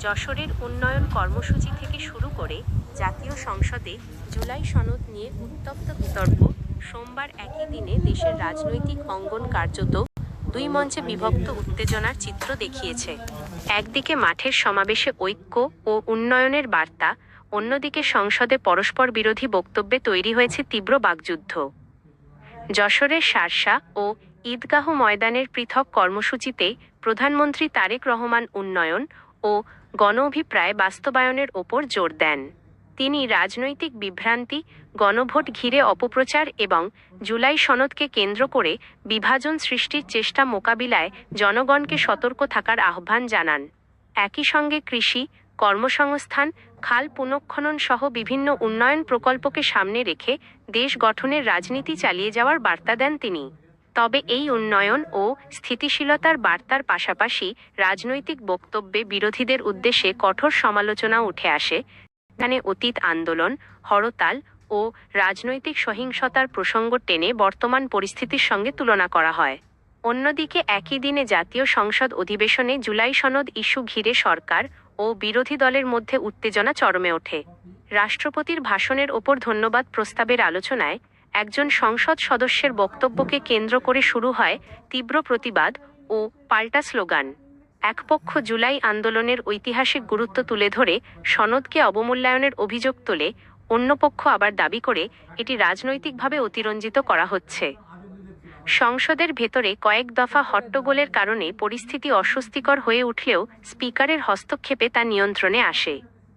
যশোরের উন্নয়ন কর্মসূচি থেকে শুরু করে জাতীয় সংসদে জুলাই সনদ নিয়ে উত্তপ্ত বিতর্ক সোমবার একই দিনে দেশের রাজনৈতিক অঙ্গন কার্যত দুই মঞ্চে বিভক্ত উত্তেজনার চিত্র দেখিয়েছে। একদিকে মাঠের সমাবেশে ঐক্য ও উন্নয়নের বার্তা, অন্যদিকে সংসদে পরস্পর বিরোধী বক্তব্যে তৈরি হয়েছে তীব্র বাকযুদ্ধ। যশোরের শার্শা ও ঈদগাহ ময়দানের পৃথক কর্মসূচিতে প্রধানমন্ত্রী তারেক রহমান উন্নয়ন ও গণঅভিপ্রায় বাস্তবায়নের ওপর জোর দেন। তিনি রাজনৈতিক বিভ্রান্তি, গণভোট ঘিরে অপপ্রচার এবং জুলাই সনদকে কেন্দ্র করে বিভাজন সৃষ্টির চেষ্টা মোকাবিলায় জনগণকে সতর্ক থাকার আহ্বান জানান। একই সঙ্গে কৃষি, কর্মসংস্থান, খাল পুনঃখনন সহ বিভিন্ন উন্নয়ন প্রকল্পকে সামনে রেখে দেশ গঠনের রাজনীতি চালিয়ে যাওয়ার বার্তা দেন তিনি। তবে এই উন্নয়ন ও স্থিতিশীলতার বার্তার পাশাপাশি রাজনৈতিক বক্তব্যে বিরোধীদের উদ্দেশ্যে কঠোর সমালোচনা উঠে আসে, যেখানে অতীত আন্দোলন, হরতাল ও রাজনৈতিক সহিংসতার প্রসঙ্গ টেনে বর্তমান পরিস্থিতির সঙ্গে তুলনা করা হয়। অন্যদিকে একই দিনে জাতীয় সংসদ অধিবেশনে জুলাই সনদ ইস্যু ঘিরে সরকার ও বিরোধী দলের মধ্যে উত্তেজনা চরমে ওঠে। রাষ্ট্রপতির ভাষণের ওপর ধন্যবাদ প্রস্তাবের আলোচনায় একজন সংসদ সদস্যের বক্তব্যকে কেন্দ্র করে শুরু হয় তীব্র প্রতিবাদ ও পাল্টা স্লোগান। এক পক্ষ জুলাই আন্দোলনের ঐতিহাসিক গুরুত্ব তুলে ধরে সনদকে অবমূল্যায়নের অভিযোগ তোলে, অন্য পক্ষ আবার দাবি করে এটি রাজনৈতিকভাবে অতিরঞ্জিত করা হচ্ছে। সংসদের ভেতরে কয়েক দফা হট্টগোলের কারণে পরিস্থিতি অস্বস্তিকর হয়ে উঠলেও স্পিকারের হস্তক্ষেপে তা নিয়ন্ত্রণে আসে।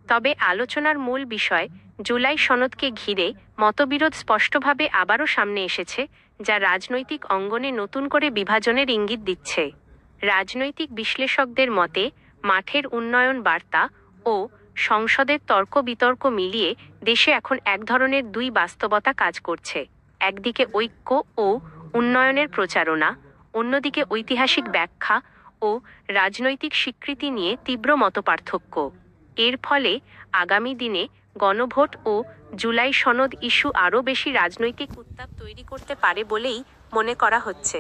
তবে আলোচনার মূল বিষয় জুলাই সনদকে ঘিরে মতবিরোধ স্পষ্টভাবে আবারও সামনে এসেছে, যা রাজনৈতিক অঙ্গনে নতুন করে বিভাজনের ইঙ্গিত দিচ্ছে। রাজনৈতিক বিশ্লেষকদের মতে মাঠের উন্নয়ন বার্তা ও সংসদের তর্ক বিতর্ক মিলিয়ে দেশে এখন এক ধরনের দুই বাস্তবতা কাজ করছে। একদিকে ঐক্য ও উন্নয়নের প্রচারণা, অন্যদিকে ঐতিহাসিক ব্যাখ্যা ও রাজনৈতিক স্বীকৃতি নিয়ে তীব্র মতপার্থক্য। এর ফলে আগামী দিনে গণভোট ও জুলাই সনদ ইস্যু আরও বেশি রাজনৈতিক উত্তাপ তৈরি করতে পারে বলেই মনে করা হচ্ছে।